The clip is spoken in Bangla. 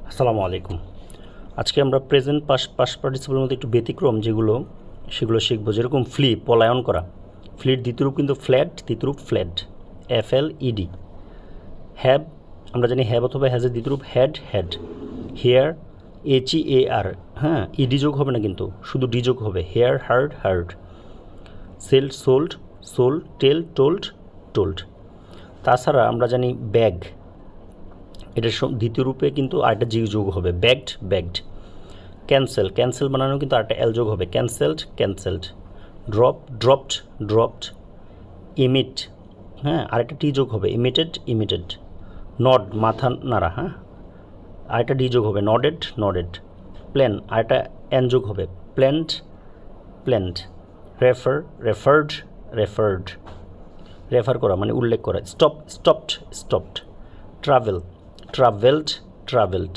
আসসালামু আলাইকুম। আজকে আমরা প্রেজেন্ট পাস্ট পার্টিসিপেলের মধ্যে একটু ব্যতিক্রম সেগুলো শিখবো। যেরকম ফ্লি, পলায়ন করা। ফ্লির দ্বিতীয় রূপ কিন্তু ফ্ল্যাট, তৃতীয় রূপ ফ্ল্যাট, FLED। হ্যাভ, আমরা জানি হ্যাভ অথবা হ্যাজের দ্বিতীয় রূপ হ্যাড, হ্যাড। হেয়ার, HEAR, হ্যাঁ, ইডি যোগ হবে না কিন্তু, শুধু ডি যোগ হবে। Hear, heard, heard. Sell, sold, sold. Tell, told, told. তাছাড়া আমরা জানি ব্যাগ, এটার দ্বিতীয় রূপে কিন্তু আরেকটা জি যোগ হবে, ব্যাগড, ব্যাগড। ক্যান্সেল, ক্যান্সেল বানানো কিন্তু আরেকটা এল যোগ হবে, cancelled, cancelled. Drop, dropped, dropped. Emit, হ্যাঁ, আরেকটা টি যোগ হবে, ইমিটেড, ইমিটেড। নড, মাথা নাড়া, হ্যাঁ, আরেকটা ডি যোগ হবে, নডেড, নডেড। প্ল্যান, আরেকটা এন যোগ হবে, planned, planned. Refer, referred, referred. Refer করা মানে উল্লেখ করা। Stop, stopped, stopped. Travel, travelled, travelled.